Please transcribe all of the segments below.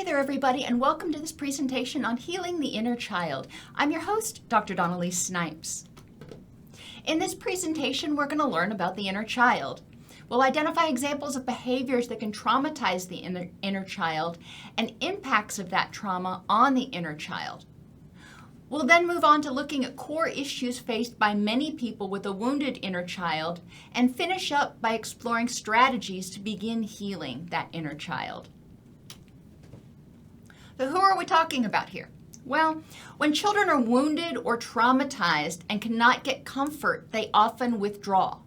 Hey there, everybody, and welcome to this presentation on healing the inner child. I'm your host, Dr. Elise Snipes. In this presentation, we're going to learn about the inner child. We'll identify examples of behaviors that can traumatize the inner child and impacts of that trauma on the inner child. We'll then move on to looking at core issues faced by many people with a wounded inner child and finish up by exploring strategies to begin healing that inner child. So who are we talking about here? Well, when children are wounded or traumatized and cannot get comfort, they often withdraw.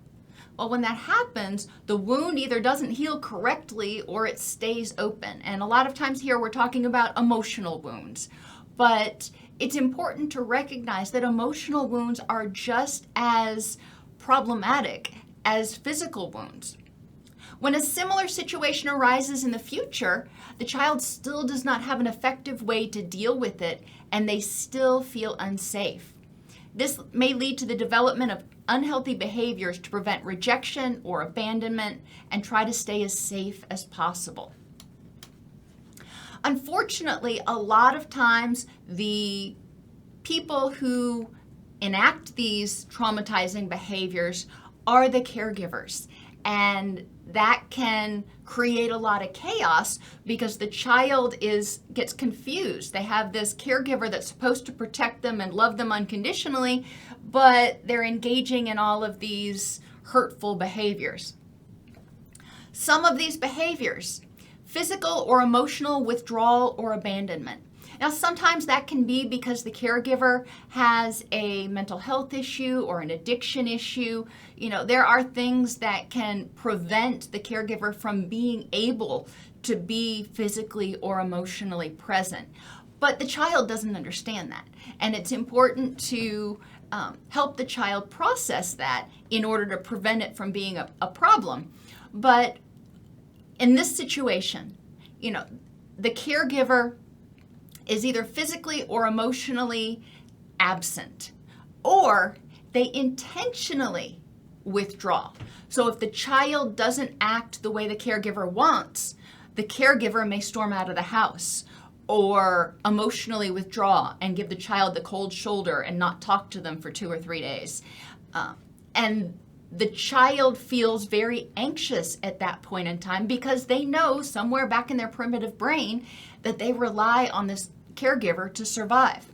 Well, when that happens, the wound either doesn't heal correctly or it stays open. And a lot of times here we're talking about emotional wounds. But it's important to recognize that emotional wounds are just as problematic as physical wounds. When a similar situation arises in the future, the child still does not have an effective way to deal with it, and they still feel unsafe. This may lead to the development of unhealthy behaviors to prevent rejection or abandonment and try to stay as safe as possible. Unfortunately, a lot of times the people who enact these traumatizing behaviors are the caregivers, and that can create a lot of chaos because the child gets confused. They have this caregiver that's supposed to protect them and love them unconditionally, but they're engaging in all of these hurtful behaviors. Some of these behaviors, physical or emotional withdrawal or abandonment. Now, sometimes that can be because the caregiver has a mental health issue or an addiction issue. There are things that can prevent the caregiver from being able to be physically or emotionally present. But the child doesn't understand that. And it's important to help the child process that in order to prevent it from being a problem. But in this situation, the caregiver is either physically or emotionally absent, or they intentionally withdraw. So if the child doesn't act the way the caregiver wants, the caregiver may storm out of the house or emotionally withdraw and give the child the cold shoulder and not talk to them for 2 or 3 days. And the child feels very anxious at that point in time because they know somewhere back in their primitive brain that they rely on this caregiver to survive.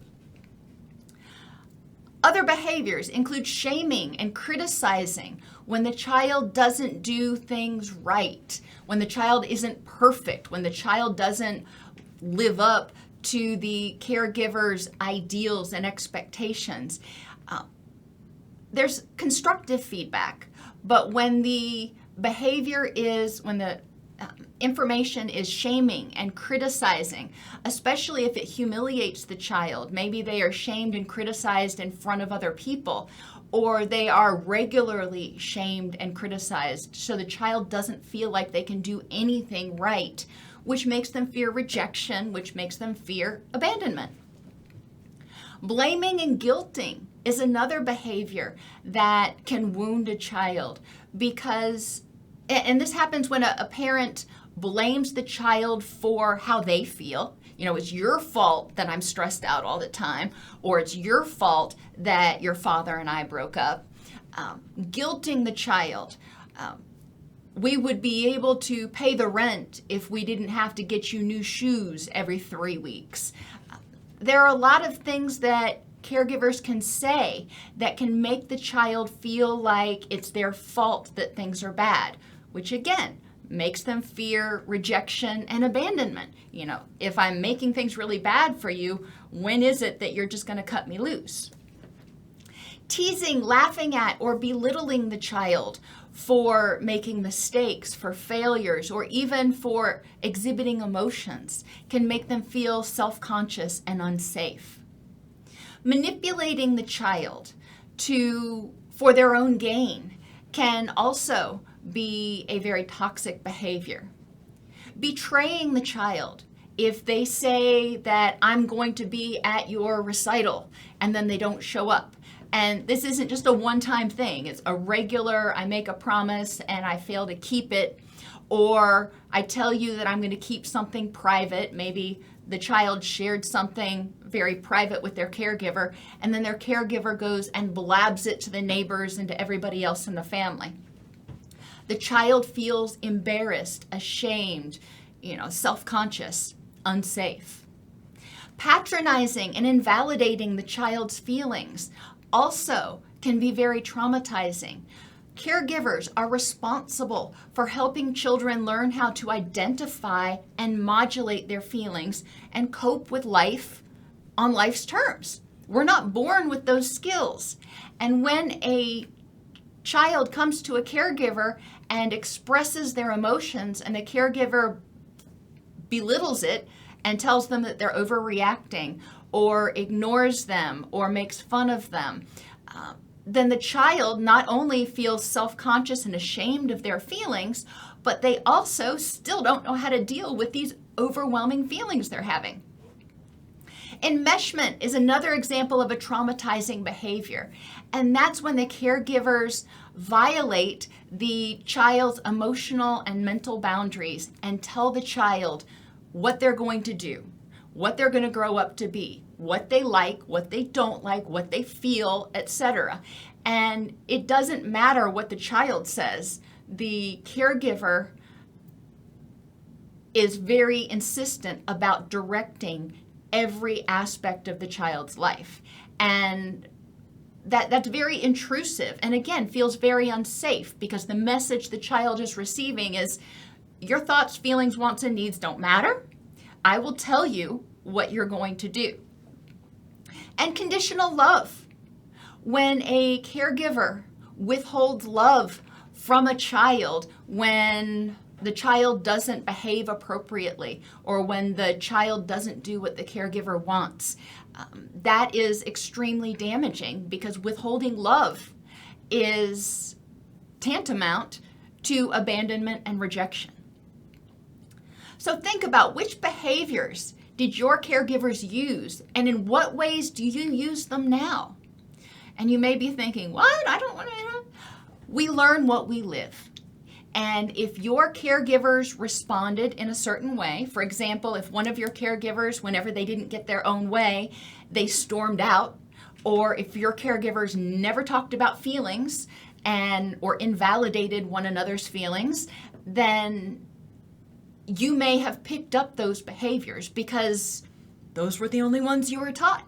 Other behaviors include shaming and criticizing when the child doesn't do things right, when the child isn't perfect, when the child doesn't live up to the caregiver's ideals and expectations. There's constructive feedback, but when the information is shaming and criticizing, especially if it humiliates the child. Maybe they are shamed and criticized in front of other people, or they are regularly shamed and criticized so the child doesn't feel like they can do anything right, which makes them fear rejection, which makes them fear abandonment. Blaming and guilting is another behavior that can wound a child and this happens when a parent blames the child for how they feel. It's your fault that I'm stressed out all the time, or it's your fault that your father and I broke up. Guilting the child. We would be able to pay the rent if we didn't have to get you new shoes every 3 weeks. There are a lot of things that caregivers can say that can make the child feel like it's their fault that things are bad, which again makes them fear rejection and abandonment. If I'm making things really bad for you, when is it that you're just going to cut me loose? Teasing, laughing at, or belittling the child for making mistakes, for failures, or even for exhibiting emotions can make them feel self-conscious and unsafe. Manipulating the child for their own gain can also be a very toxic behavior. Betraying the child. If they say that I'm going to be at your recital and then they don't show up. And this isn't just a one-time thing. It's a regular, I make a promise and I fail to keep it. Or I tell you that I'm going to keep something private. Maybe the child shared something very private with their caregiver, and then their caregiver goes and blabs it to the neighbors and to everybody else in the family. The child feels embarrassed, ashamed, self-conscious, unsafe. Patronizing and invalidating the child's feelings also can be very traumatizing. Caregivers are responsible for helping children learn how to identify and modulate their feelings and cope with life on life's terms. We're not born with those skills. And when a child comes to a caregiver and expresses their emotions and the caregiver belittles it and tells them that they're overreacting or ignores them or makes fun of them, then the child not only feels self-conscious and ashamed of their feelings, but they also still don't know how to deal with these overwhelming feelings they're having. Enmeshment is another example of a traumatizing behavior, and that's when the caregivers violate the child's emotional and mental boundaries and tell the child what they're going to do, what they're going to grow up to be, what they like, what they don't like, what they feel, etc. And it doesn't matter what the child says. The caregiver is very insistent about directing every aspect of the child's life. And that's very intrusive and again feels very unsafe because the message the child is receiving is your thoughts, feelings, wants, and needs don't matter. I will tell you what you're going to do. And conditional love. When a caregiver withholds love from a child when the child doesn't behave appropriately or when the child doesn't do what the caregiver wants, that is extremely damaging because withholding love is tantamount to abandonment and rejection. So think about which behaviors did your caregivers use and in what ways do you use them now? And you may be thinking, what? I don't want to. We learn what we live. And if your caregivers responded in a certain way, for example, if one of your caregivers, whenever they didn't get their own way, they stormed out, or if your caregivers never talked about feelings or invalidated one another's feelings, then you may have picked up those behaviors because those were the only ones you were taught.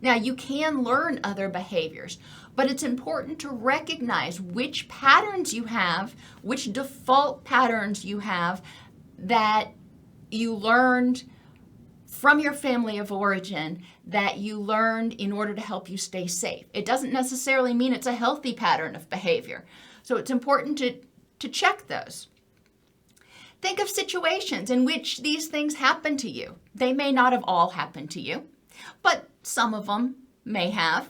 Now, you can learn other behaviors, but it's important to recognize which patterns you have, which default patterns you have that you learned from your family of origin, that you learned in order to help you stay safe. It doesn't necessarily mean it's a healthy pattern of behavior. So it's important to check those. Think of situations in which these things happen to you. They may not have all happened to you, but some of them may have.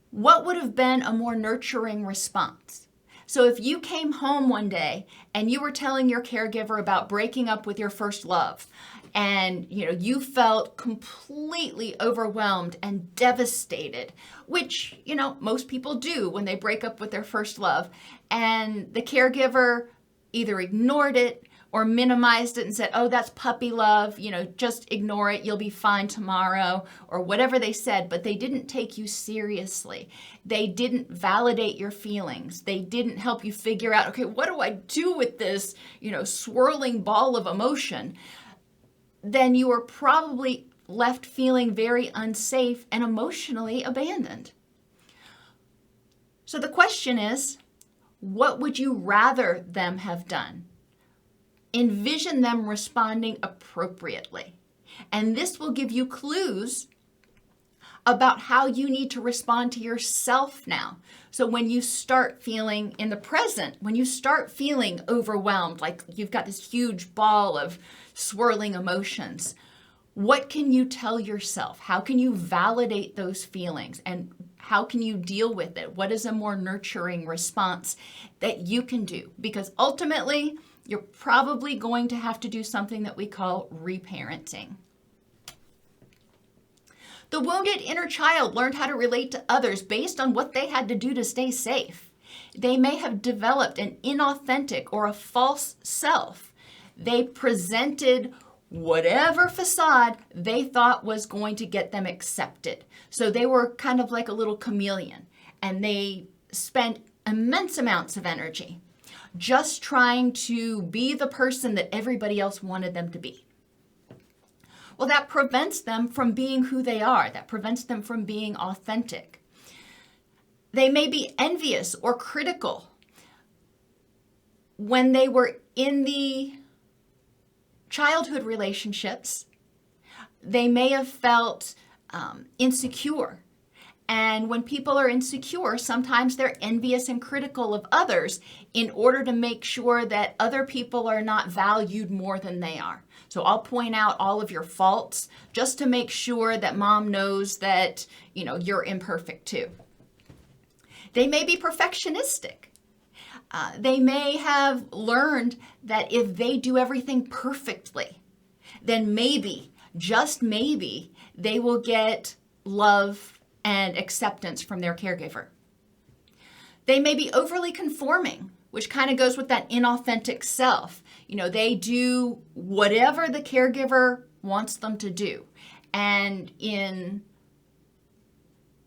What would have been a more nurturing response? So if you came home one day and you were telling your caregiver about breaking up with your first love, and you felt completely overwhelmed and devastated, which most people do when they break up with their first love, and the caregiver either ignored it or minimized it and said, oh, that's puppy love, just ignore it, you'll be fine tomorrow, or whatever they said, but they didn't take you seriously. They didn't validate your feelings. They didn't help you figure out, okay, what do I do with this, swirling ball of emotion? Then you were probably left feeling very unsafe and emotionally abandoned. So the question is, what would you rather them have done? Envision them responding appropriately. And this will give you clues about how you need to respond to yourself now. So when you start feeling in the present, when you start feeling overwhelmed, like you've got this huge ball of swirling emotions, what can you tell yourself? How can you validate those feelings? And how can you deal with it? What is a more nurturing response that you can do? Because ultimately, you're probably going to have to do something that we call reparenting. The wounded inner child learned how to relate to others based on what they had to do to stay safe. They may have developed an inauthentic or a false self. They presented whatever facade they thought was going to get them accepted. So they were kind of like a little chameleon, and they spent immense amounts of energy just trying to be the person that everybody else wanted them to be. Well, that prevents them from being who they are. That prevents them from being authentic. They may be envious or critical. When they were in the childhood relationships, they may have felt insecure. And when people are insecure, sometimes they're envious and critical of others in order to make sure that other people are not valued more than they are. So I'll point out all of your faults just to make sure that mom knows that, you're imperfect too. They may be perfectionistic. They may have learned that if they do everything perfectly, then maybe, just maybe, they will get love and acceptance from their caregiver. They may be overly conforming, which kind of goes with that inauthentic self. They do whatever the caregiver wants them to do. And in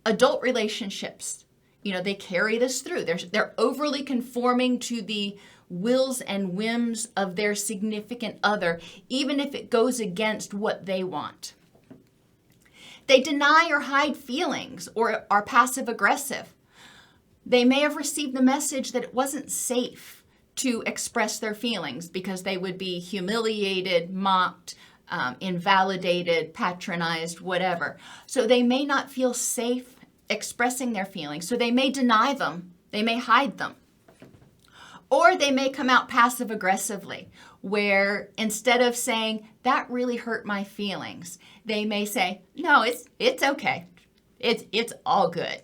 adult relationships, they carry this through. They're overly conforming to the wills and whims of their significant other, even if it goes against what they want. They deny or hide feelings or are passive aggressive. They may have received the message that it wasn't safe to express their feelings because they would be humiliated, mocked, invalidated, patronized, whatever. So they may not feel safe expressing their feelings. So they may deny them. They may hide them. Or they may come out passive aggressively, where instead of saying, that really hurt my feelings, they may say, no, it's okay. It's all good.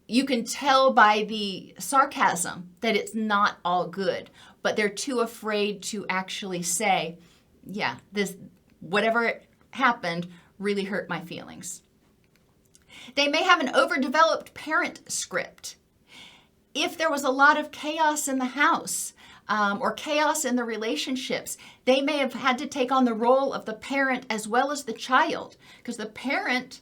You can tell by the sarcasm that it's not all good, but they're too afraid to actually say, yeah, whatever happened really hurt my feelings. They may have an overdeveloped parent script. If there was a lot of chaos in the house or chaos in the relationships, they may have had to take on the role of the parent as well as the child, because the parent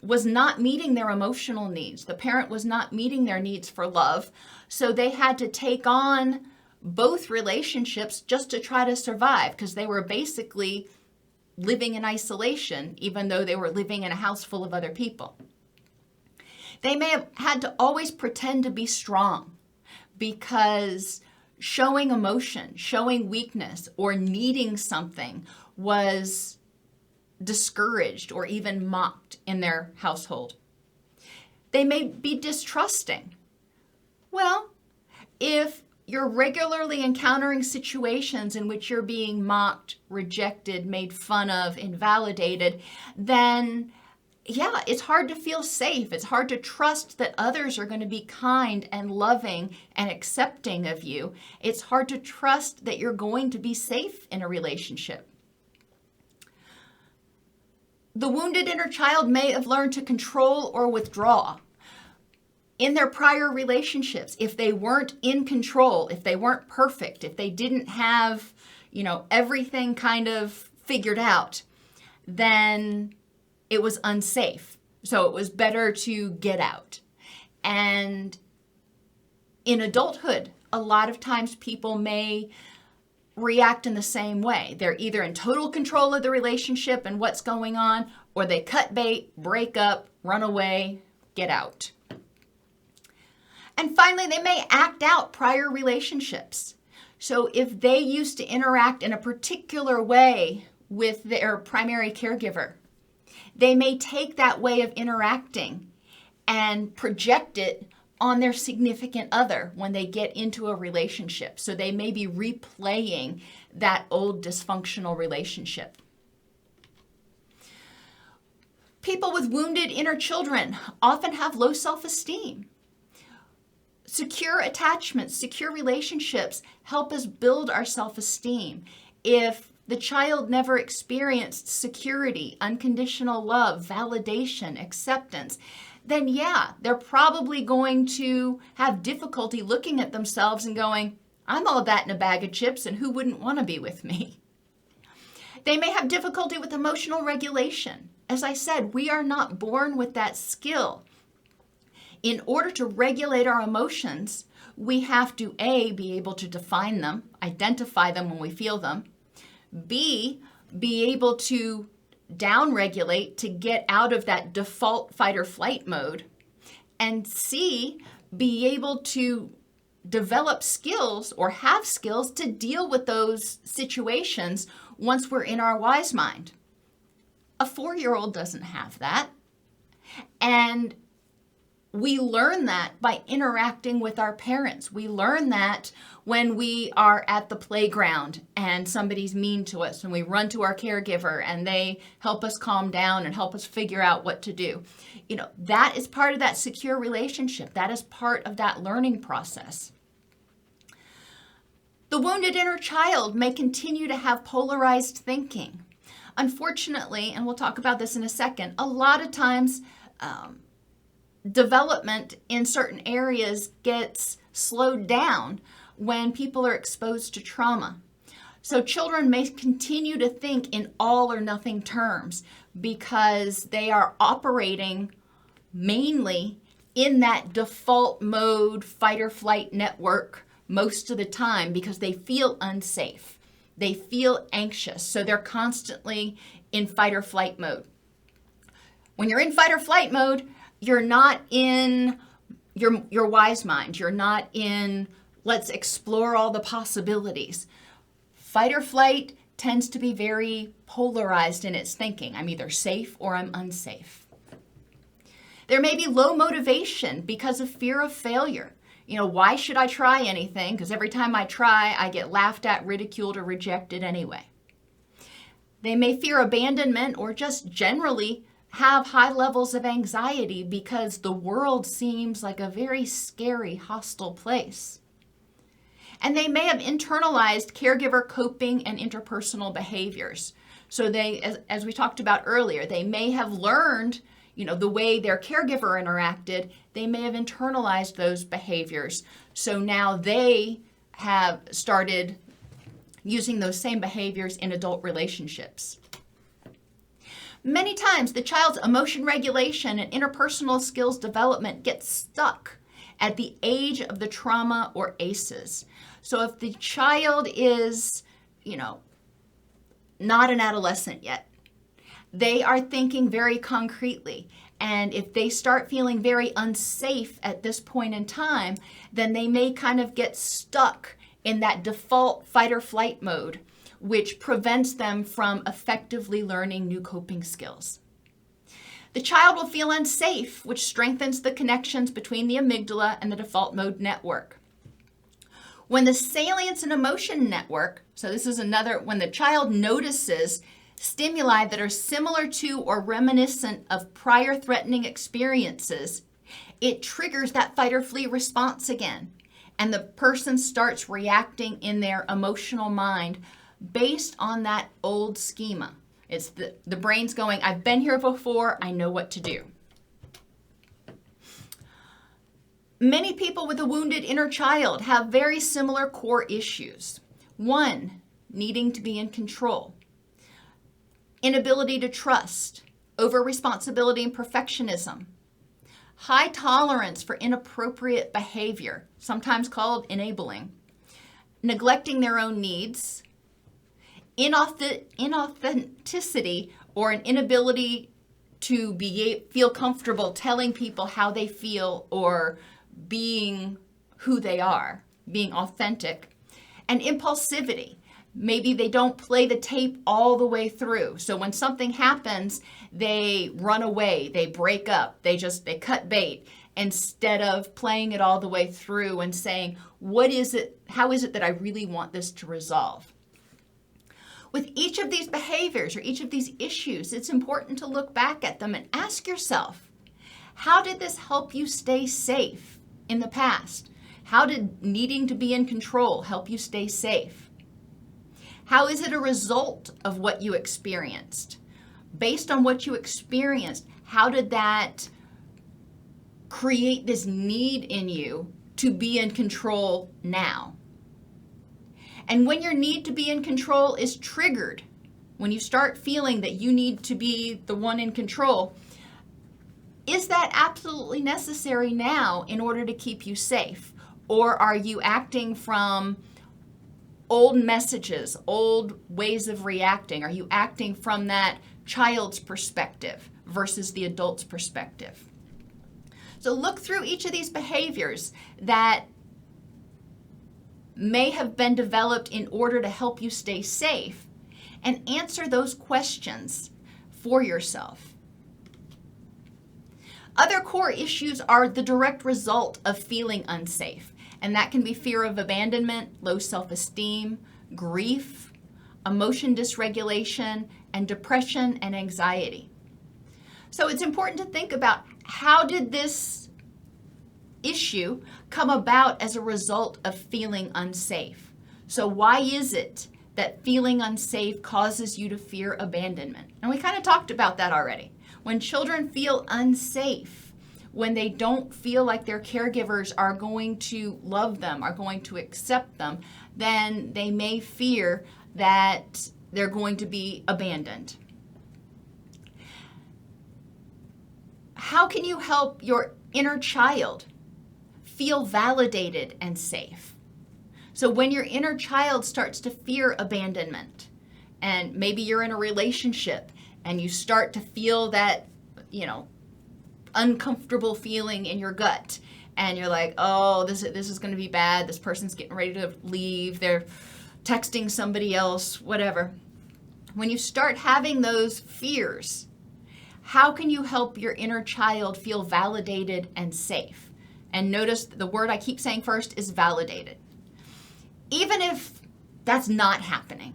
was not meeting their emotional needs. The parent was not meeting their needs for love. So they had to take on both relationships just to try to survive, because they were basically living in isolation, even though they were living in a house full of other people. They may have had to always pretend to be strong because showing emotion, showing weakness, or needing something was discouraged or even mocked in their household. They may be distrusting. Well, if you're regularly encountering situations in which you're being mocked, rejected, made fun of, invalidated, then yeah, it's hard to feel safe. It's hard to trust that others are going to be kind and loving and accepting of you. It's hard to trust that you're going to be safe in a relationship. The wounded inner child may have learned to control or withdraw. In their prior relationships, if they weren't in control, if they weren't perfect, if they didn't have, everything kind of figured out, then it was unsafe. So it was better to get out. And in adulthood, a lot of times people may react in the same way. They're either in total control of the relationship and what's going on, or they cut bait, break up, run away, get out. And finally, they may act out prior relationships. So if they used to interact in a particular way with their primary caregiver, they may take that way of interacting and project it on their significant other when they get into a relationship. So they may be replaying that old dysfunctional relationship. People with wounded inner children often have low self-esteem. Secure attachments, secure relationships help us build our self-esteem. If the child never experienced security, unconditional love, validation, acceptance, then yeah, they're probably going to have difficulty looking at themselves and going, I'm all that in a bag of chips, and who wouldn't want to be with me? They may have difficulty with emotional regulation. As I said, we are not born with that skill. In order to regulate our emotions, we have to A, be able to define them, identify them when we feel them, B, be able to downregulate to get out of that default fight or flight mode, and C, be able to develop skills or have skills to deal with those situations once we're in our wise mind. A 4-year-old doesn't have that. And we learn that by interacting with our parents. We learn that when we are at the playground and somebody's mean to us and we run to our caregiver and they help us calm down and help us figure out what to do. That is part of that secure relationship. That is part of that learning process. The wounded inner child may continue to have polarized thinking. Unfortunately, and we'll talk about this in a second, a lot of times development in certain areas gets slowed down when people are exposed to trauma. So children may continue to think in all or nothing terms because they are operating mainly in that default mode fight or flight network most of the time because they feel unsafe. They feel anxious, so they're constantly in fight or flight mode. When you're in fight or flight mode, you're not in your wise mind. You're not in, let's explore all the possibilities. Fight or flight tends to be very polarized in its thinking. I'm either safe or I'm unsafe. There may be low motivation because of fear of failure. Why should I try anything? Because every time I try, I get laughed at, ridiculed, or rejected anyway. They may fear abandonment or just generally have high levels of anxiety because the world seems like a very scary, hostile place. And they may have internalized caregiver coping and interpersonal behaviors. So they, as we talked about earlier, they may have learned the way their caregiver interacted, they may have internalized those behaviors. So now they have started using those same behaviors in adult relationships. Many times, the child's emotion regulation and interpersonal skills development gets stuck at the age of the trauma or ACEs. So if the child is, not an adolescent yet, they are thinking very concretely. And if they start feeling very unsafe at this point in time, then they may kind of get stuck in that default fight or flight mode, which prevents them from effectively learning new coping skills. The child will feel unsafe, which strengthens the connections between the amygdala and the default mode network. When the salience and emotion network, so this is another, when the child notices stimuli that are similar to or reminiscent of prior threatening experiences, it triggers that fight or flee response again. And the person starts reacting in their emotional mind based on that old schema. It's the brain's going, I've been here before, I know what to do. Many people with a wounded inner child have very similar core issues. 1, needing to be in control. Inability to trust, over-responsibility and perfectionism, high tolerance for inappropriate behavior, sometimes called enabling, neglecting their own needs, inauthenticity or an inability to feel comfortable telling people how they feel or being who they are, being authentic, and impulsivity. Maybe they don't play the tape all the way through. So when something happens, they run away, they break up, they cut bait instead of playing it all the way through and saying, how is it that I really want this to resolve? With each of these behaviors or each of these issues, it's important to look back at them and ask yourself, how did this help you stay safe in the past? How did needing to be in control help you stay safe? How is it a result of what you experienced? Based on what you experienced, how did that create this need in you to be in control now. And when your need to be in control is triggered, when you start feeling that you need to be the one in control, is that absolutely necessary now in order to keep you safe? Or are you acting from old messages, old ways of reacting? Are you acting from that child's perspective versus the adult's perspective? So look through each of these behaviors that may have been developed in order to help you stay safe and answer those questions for yourself. Other core issues are the direct result of feeling unsafe, and that can be fear of abandonment, low self-esteem, grief, emotion dysregulation, and depression and anxiety. So it's important to think about, how did this issue come about as a result of feeling unsafe? So why is it that feeling unsafe causes you to fear abandonment? And we kind of talked about that already. When children feel unsafe, when they don't feel like their caregivers are going to love them, are going to accept them, then they may fear that they're going to be abandoned. How can you help your inner child feel validated and safe? So when your inner child starts to fear abandonment, and maybe you're in a relationship and you start to feel that, uncomfortable feeling in your gut, and you're like, oh, this is going to be bad. This person's getting ready to leave. They're texting somebody else, whatever. When you start having those fears, how can you help your inner child feel validated and safe? And notice the word I keep saying first is validated. Even if that's not happening,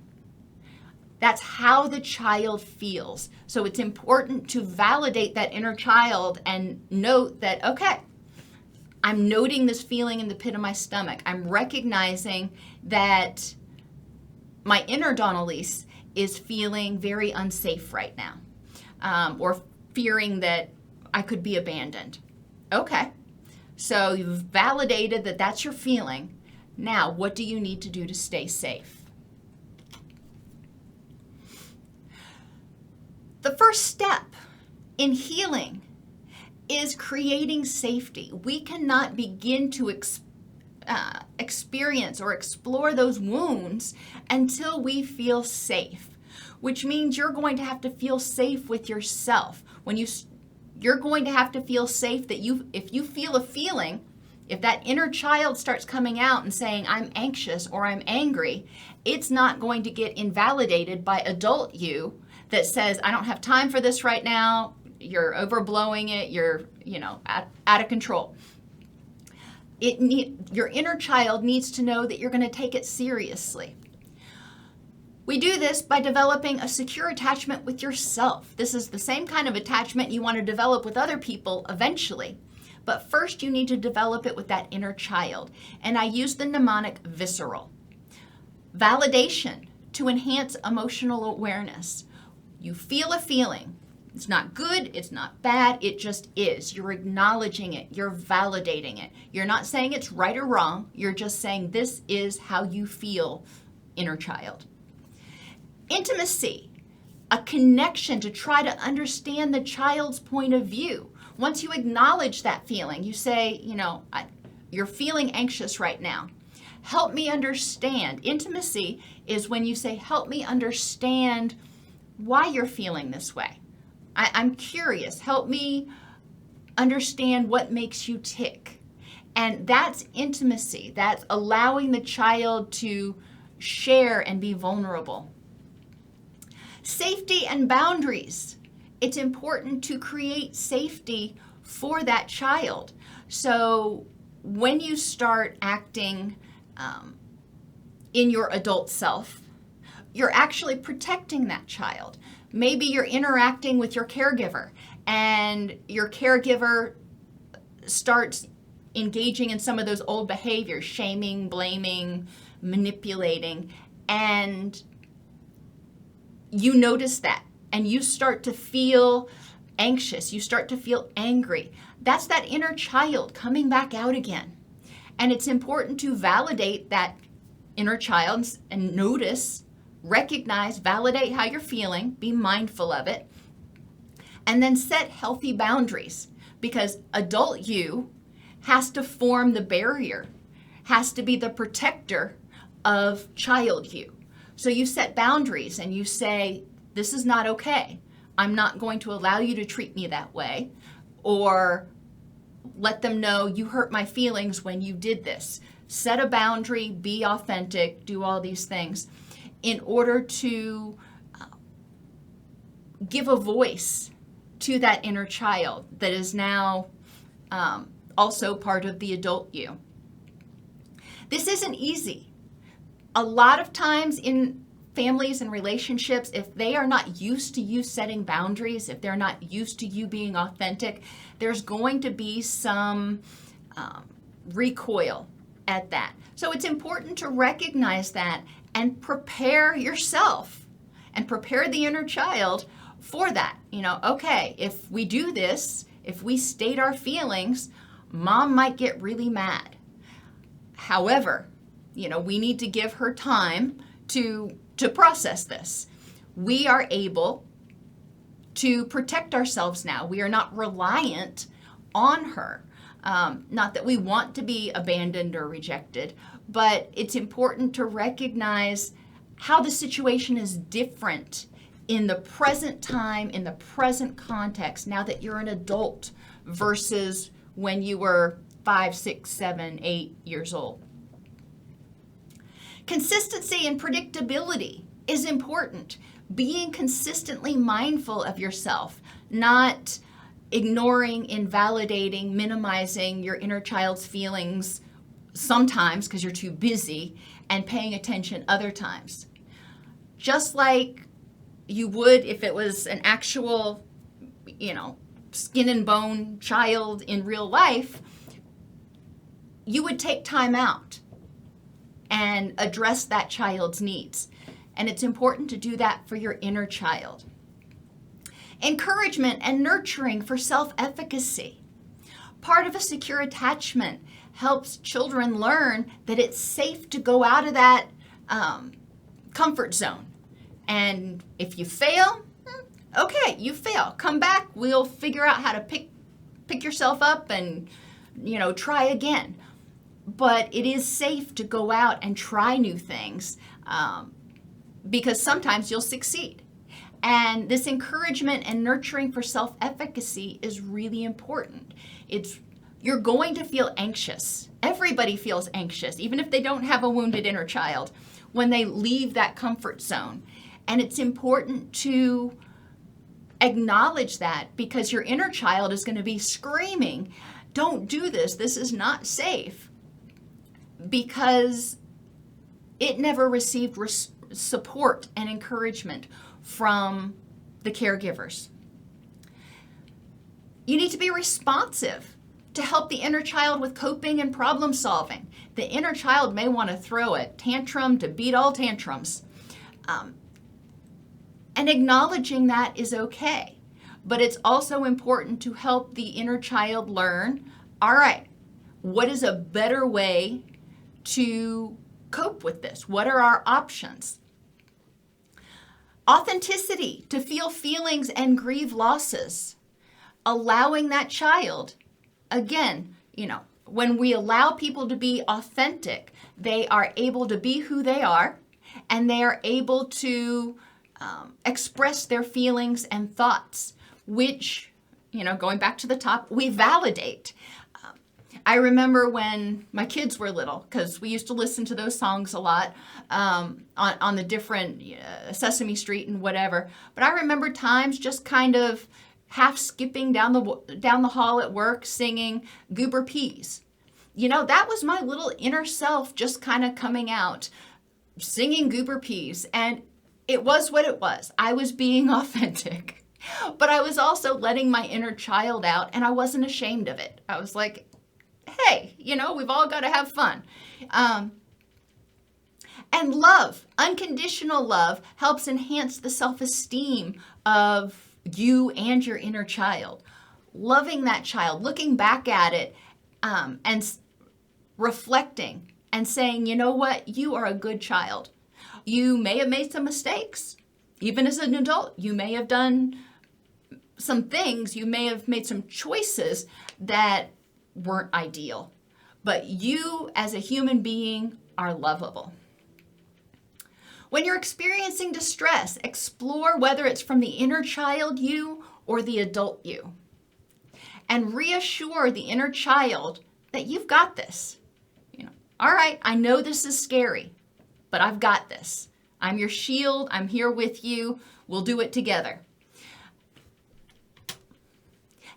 that's how the child feels. So it's important to validate that inner child and note that, okay, I'm noting this feeling in the pit of my stomach. I'm recognizing that my inner Elise is feeling very unsafe right now, or fearing that I could be abandoned. Okay, so you've validated that that's your feeling. Now, what do you need to do to stay safe? The first step in healing is creating safety. We cannot begin to experience or explore those wounds until we feel safe, which means you're going to have to feel safe with yourself. You're going to have to feel safe that if you feel a feeling, if that inner child starts coming out and saying, I'm anxious or I'm angry, it's not going to get invalidated by adult you that says, I don't have time for this right now, you're overblowing it, you're out of control. Your inner child needs to know that you're going to take it seriously. We do this by developing a secure attachment with yourself. This is the same kind of attachment you want to develop with other people eventually. But first you need to develop it with that inner child. And I use the mnemonic visceral. Validation to enhance emotional awareness. You feel a feeling. It's not good, it's not bad, it just is. You're acknowledging it, you're validating it. You're not saying it's right or wrong, you're just saying this is how you feel, inner child. Intimacy, a connection to try to understand the child's point of view. Once you acknowledge that feeling, you say, you're feeling anxious right now. Help me understand. Intimacy is when you say, help me understand why you're feeling this way. I'm curious. Help me understand what makes you tick. And that's intimacy. That's allowing the child to share and be vulnerable. Safety and boundaries. It's important to create safety for that child. So when you start acting in your adult self, you're actually protecting that child. Maybe you're interacting with your caregiver and your caregiver starts engaging in some of those old behaviors, shaming, blaming, manipulating, and you notice that and you start to feel anxious. You start to feel angry. That's that inner child coming back out again. And it's important to validate that inner child and notice, recognize, validate how you're feeling, be mindful of it, and then set healthy boundaries, because adult you has to form the barrier, has to be the protector of child you. So you set boundaries and you say, this is not okay. I'm not going to allow you to treat me that way, or let them know you hurt my feelings when you did this. Set a boundary, be authentic, do all these things in order to give a voice to that inner child that is now also part of the adult you. This isn't easy. A lot of times in families and relationships, if they are not used to you setting boundaries, if they're not used to you being authentic, there's going to be some recoil at that. So it's important to recognize that and prepare yourself and prepare the inner child for that. Okay, if we do this, if we state our feelings, mom might get really mad. However, we need to give her time to process this. We are able to protect ourselves now. We are not reliant on her. Not that we want to be abandoned or rejected, but it's important to recognize how the situation is different in the present time, in the present context, now that you're an adult versus when you were 5, 6, 7, 8 years old. Consistency and predictability is important. Being consistently mindful of yourself, not ignoring, invalidating, minimizing your inner child's feelings sometimes because you're too busy, and paying attention other times. Just like you would if it was an actual, skin and bone child in real life, you would take time out and address that child's needs. And it's important to do that for your inner child. Encouragement and nurturing for self-efficacy. Part of a secure attachment helps children learn that it's safe to go out of that comfort zone. And if you fail, okay, you fail. Come back, we'll figure out how to pick yourself up and, try again. But it is safe to go out and try new things because sometimes you'll succeed. And this encouragement and nurturing for self-efficacy is really important. You're going to feel anxious. Everybody feels anxious, even if they don't have a wounded inner child, when they leave that comfort zone. And it's important to acknowledge that, because your inner child is going to be screaming, don't do this, this is not safe, because it never received support and encouragement from the caregivers. You need to be responsive to help the inner child with coping and problem solving. The inner child may want to throw a tantrum to beat all tantrums. And acknowledging that is okay. But it's also important to help the inner child learn, all right, what is a better way to cope with this? What are our options? Authenticity, to feel feelings and grieve losses. Allowing that child, again, when we allow people to be authentic, they are able to be who they are, and they are able to express their feelings and thoughts, which, going back to the top, we validate. I remember when my kids were little, because we used to listen to those songs a lot on the different Sesame Street and whatever. But I remember times just kind of half skipping down the hall at work singing Goober Peas. That was my little inner self just kind of coming out, singing Goober Peas. And it was what it was. I was being authentic. But I was also letting my inner child out, and I wasn't ashamed of it. I was like, hey, we've all got to have fun. And love, unconditional love, helps enhance the self-esteem of you and your inner child, loving that child, looking back at it, and reflecting and saying, you know what, you are a good child. You may have made some mistakes. Even as an adult, you may have done some things, you may have made some choices that weren't ideal. But you as a human being are lovable. When you're experiencing distress, explore whether it's from the inner child you or the adult you. And reassure the inner child that you've got this. All right, I know this is scary, but I've got this. I'm your shield. I'm here with you. We'll do it together.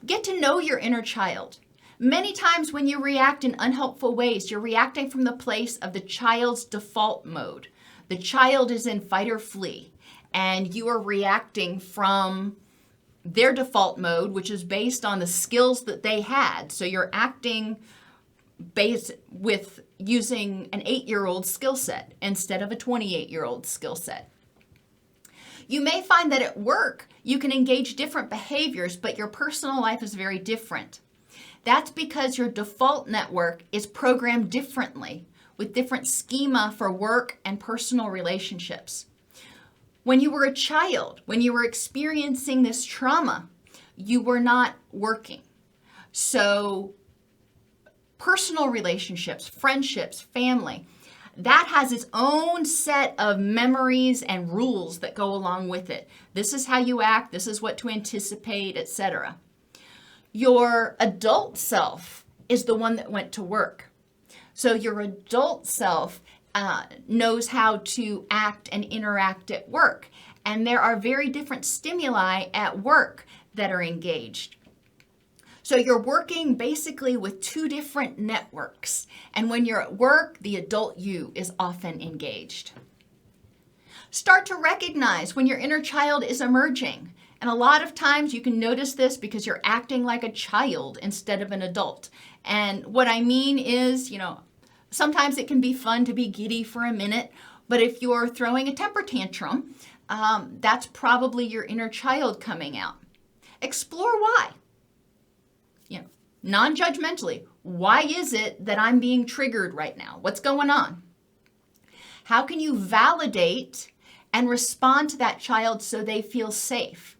Get to know your inner child. Many times when you react in unhelpful ways, you're reacting from the place of the child's default mode. The child is in fight or flee, and you are reacting from their default mode, which is based on the skills that they had. So you're acting based with using an 8-year-old skill set instead of a 28-year-old skill set. You may find that at work, you can engage different behaviors, but your personal life is very different. That's because your default network is programmed differently with different schema for work and personal relationships. When you were a child, when you were experiencing this trauma, you were not working. So personal relationships, friendships, family, that has its own set of memories and rules that go along with it. This is how you act, this is what to anticipate, etc. Your adult self is the one that went to work. So your adult self knows how to act and interact at work. And there are very different stimuli at work that are engaged. So you're working basically with two different networks. And when you're at work, the adult you is often engaged. Start to recognize when your inner child is emerging. And a lot of times you can notice this because you're acting like a child instead of an adult. And what I mean is, sometimes it can be fun to be giddy for a minute, but if you're throwing a temper tantrum, that's probably your inner child coming out. Explore why. Non-judgmentally, why is it that I'm being triggered right now? What's going on? How can you validate and respond to that child so they feel safe?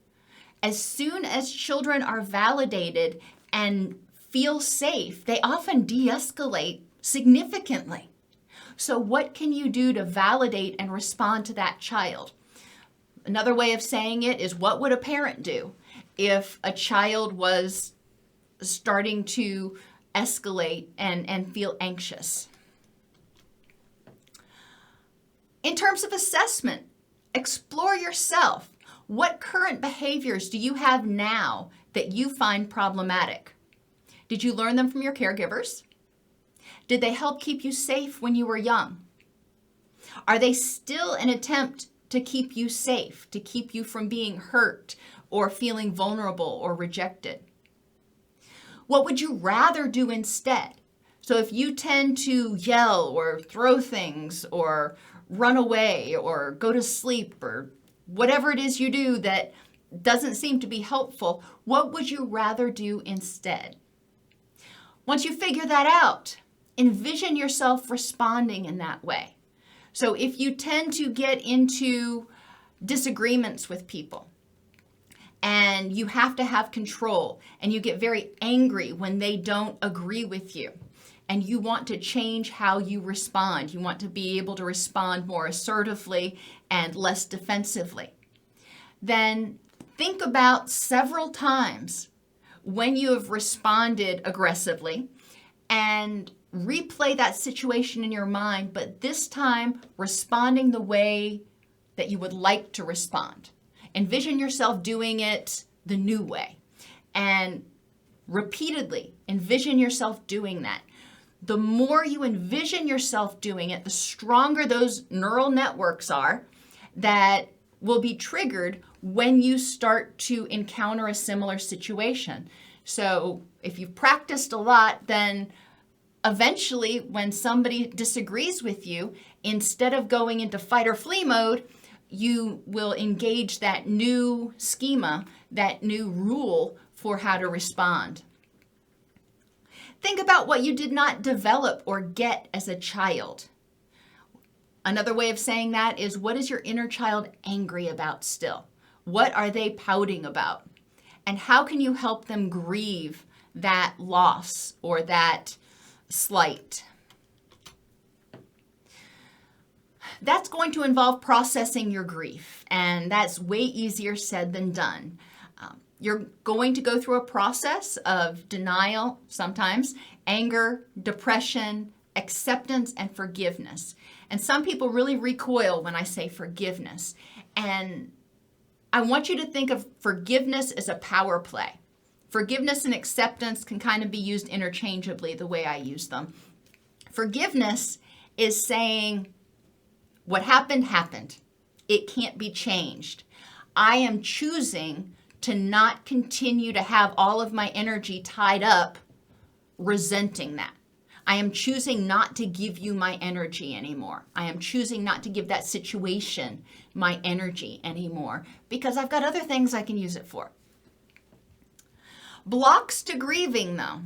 As soon as children are validated and feel safe, they often de-escalate significantly. So what can you do to validate and respond to that child? Another way of saying it is, what would a parent do if a child was starting to escalate and feel anxious? In terms of assessment, explore yourself. What current behaviors do you have now that you find problematic? Did you learn them from your caregivers? Did they help keep you safe when you were young? Are they still an attempt to keep you safe, to keep you from being hurt or feeling vulnerable or rejected? What would you rather do instead? So if you tend to yell or throw things or run away or go to sleep or whatever it is you do that doesn't seem to be helpful, what would you rather do instead? Once you figure that out, envision yourself responding in that way. So if you tend to get into disagreements with people, and you have to have control, and you get very angry when they don't agree with you, and you want to change how you respond. You want to be able to respond more assertively and less defensively. Then think about several times when you have responded aggressively and replay that situation in your mind, but this time responding the way that you would like to respond. Envision yourself doing it the new way, and repeatedly envision yourself doing that. The more you envision yourself doing it, the stronger those neural networks are that will be triggered when you start to encounter a similar situation. So if you've practiced a lot, then eventually when somebody disagrees with you, instead of going into fight or flee mode, you will engage that new schema, that new rule for how to respond. Think about what you did not develop or get as a child. Another way of saying that is, what is your inner child angry about still? What are they pouting about? And how can you help them grieve that loss or that slight? That's going to involve processing your grief, and that's way easier said than done. You're going to go through a process of denial sometimes, anger, depression, acceptance, and forgiveness. And some people really recoil when I say forgiveness. And I want you to think of forgiveness as a power play. Forgiveness and acceptance can kind of be used interchangeably the way I use them. Forgiveness is saying, what happened, happened. It can't be changed. I am choosing to not continue to have all of my energy tied up resenting that. I am choosing not to give you my energy anymore. I am choosing not to give that situation my energy anymore because I've got other things I can use it for. Blocks to grieving, though,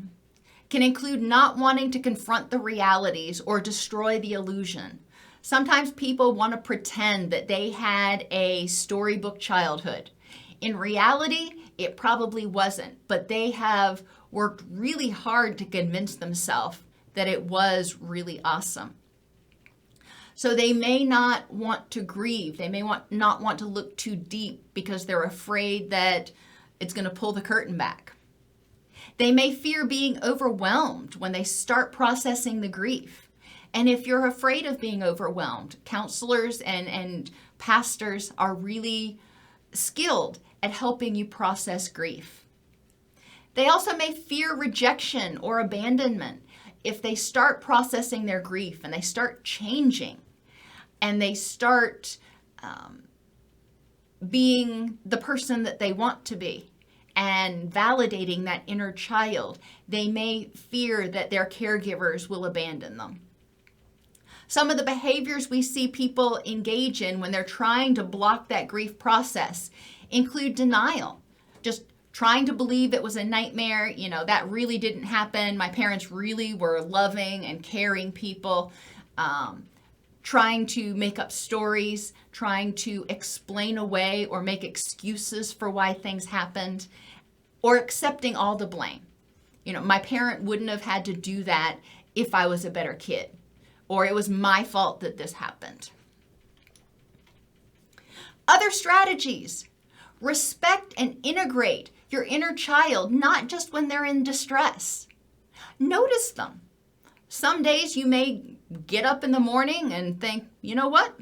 can include not wanting to confront the realities or destroy the illusion. Sometimes people want to pretend that they had a storybook childhood. In reality, it probably wasn't, but they have worked really hard to convince themselves that it was really awesome. So they may not want to grieve. They may not want to look too deep because they're afraid that it's going to pull the curtain back. They may fear being overwhelmed when they start processing the grief. And if you're afraid of being overwhelmed, counselors and pastors are really skilled at helping you process grief. They also may fear rejection or abandonment. If they start processing their grief and they start changing and they start being the person that they want to be and validating that inner child, they may fear that their caregivers will abandon them. Some of the behaviors we see people engage in when they're trying to block that grief process include denial, just trying to believe it was a nightmare, that really didn't happen. My parents really were loving and caring people. Trying to make up stories, trying to explain away or make excuses for why things happened, or accepting all the blame. My parent wouldn't have had to do that if I was a better kid, or it was my fault that this happened. Other strategies: respect and integrate your inner child, not just when they're in distress. Notice them. Some days you may get up in the morning and think, you know what?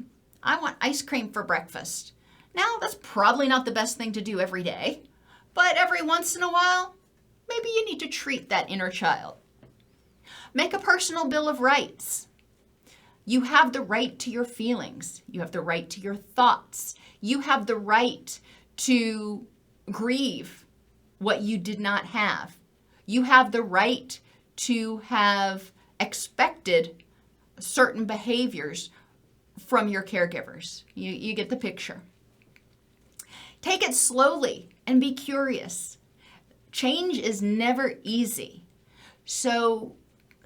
I want ice cream for breakfast. Now, that's probably not the best thing to do every day, but every once in a while, maybe you need to treat that inner child. Make a personal bill of rights. You have the right to your feelings. You have the right to your thoughts. You have the right to grieve what you did not have. You have the right to have expected certain behaviors from your caregivers. You get the picture. Take it slowly and be curious. Change is never easy. So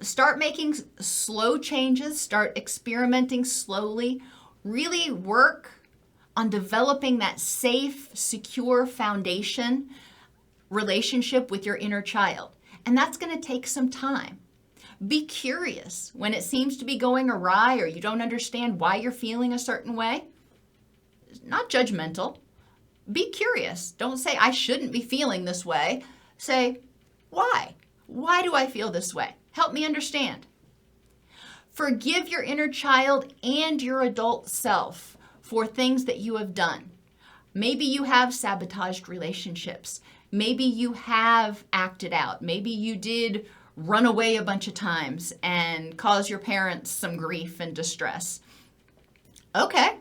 start making slow changes, start experimenting slowly, really work on developing that safe, secure foundation relationship with your inner child. And that's going to take some time. Be curious when it seems to be going awry or you don't understand why you're feeling a certain way. Not judgmental. Be curious. Don't say, I shouldn't be feeling this way. Say, why? Why do I feel this way? Help me understand. Forgive your inner child and your adult self for things that you have done. Maybe you have sabotaged relationships. Maybe you have acted out. Maybe you did run away a bunch of times and cause your parents some grief and distress. Okay.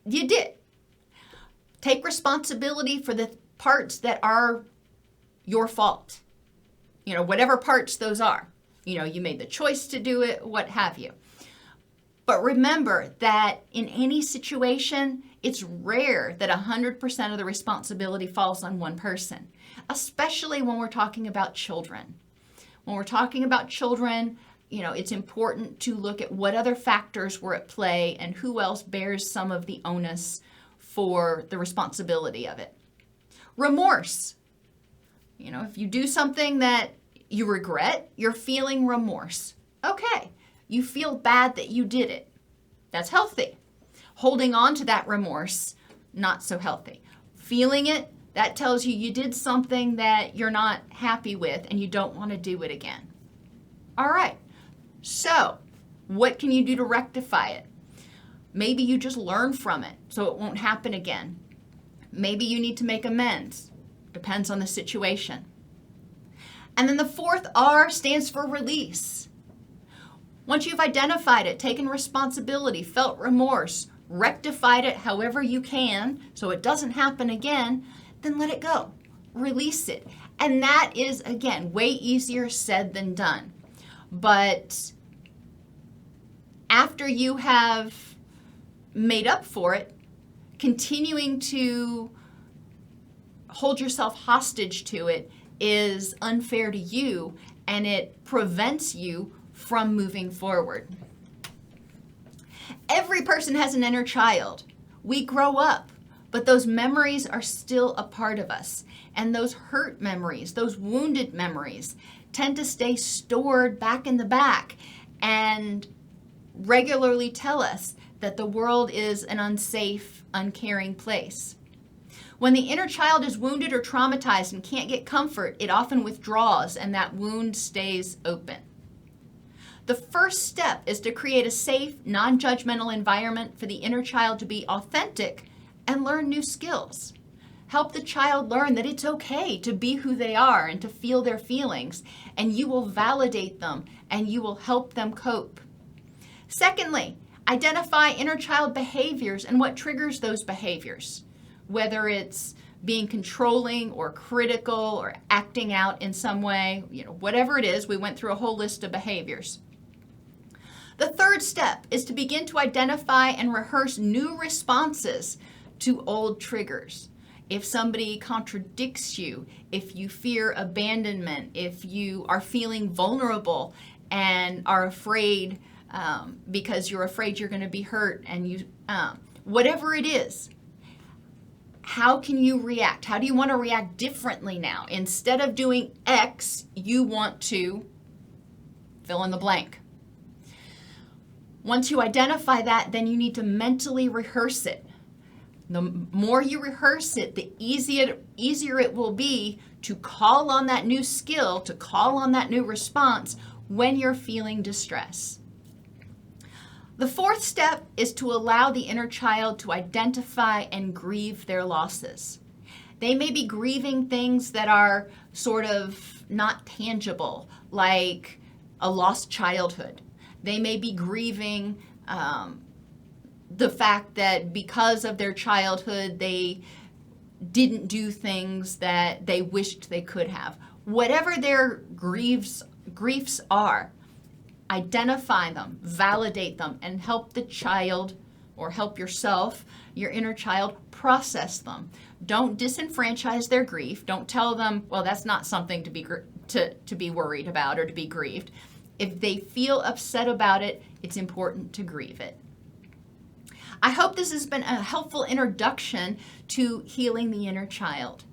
You did. Take responsibility for the parts that are your fault. Whatever parts those are. You made the choice to do it, what have you. But remember that in any situation, it's rare that 100% of the responsibility falls on one person, especially when we're talking about children. When we're talking about children, it's important to look at what other factors were at play and who else bears some of the onus for the responsibility of it. Remorse. If you do something that you regret, you're feeling remorse. Okay, you feel bad that you did it. That's healthy. Holding on to that remorse, not so healthy. Feeling it, that tells you did something that you're not happy with and you don't want to do it again. All right, so what can you do to rectify it? Maybe you just learn from it so it won't happen again. Maybe you need to make amends. Depends on the situation. And then the fourth R stands for release. Once you've identified it, taken responsibility, felt remorse, rectified it however you can so it doesn't happen again, then let it go. Release it. And that is, again, way easier said than done. But after you have made up for it, continuing to hold yourself hostage to it is unfair to you, and it prevents you from moving forward. Every person has an inner child. We grow up, but those memories are still a part of us. And those hurt memories, those wounded memories, tend to stay stored back in the back and regularly tell us that the world is an unsafe, uncaring place. When the inner child is wounded or traumatized and can't get comfort, it often withdraws and that wound stays open. The first step is to create a safe, non-judgmental environment for the inner child to be authentic and learn new skills. Help the child learn that it's okay to be who they are and to feel their feelings, and you will validate them and you will help them cope. Secondly, identify inner child behaviors and what triggers those behaviors, whether it's being controlling or critical or acting out in some way, whatever it is. We went through a whole list of behaviors. The third step is to begin to identify and rehearse new responses to old triggers. If somebody contradicts you, if you fear abandonment, if you are feeling vulnerable and are afraid because you're afraid you're going to be hurt, and whatever it is, how can you react? How do you want to react differently now? Instead of doing X, you want to fill in the blank. Once you identify that, then you need to mentally rehearse it. The more you rehearse it, the easier it will be to call on that new skill, to call on that new response when you're feeling distress. The fourth step is to allow the inner child to identify and grieve their losses. They may be grieving things that are sort of not tangible, like a lost childhood. They may be grieving the fact that because of their childhood, they didn't do things that they wished they could have. Whatever their griefs are, identify them, validate them, and help the child, or help yourself, your inner child, process them. Don't disenfranchise their grief. Don't tell them, well, that's not something to be worried about or to be grieved. If they feel upset about it, it's important to grieve it. I hope this has been a helpful introduction to healing the inner child.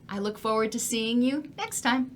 I look forward to seeing you next time.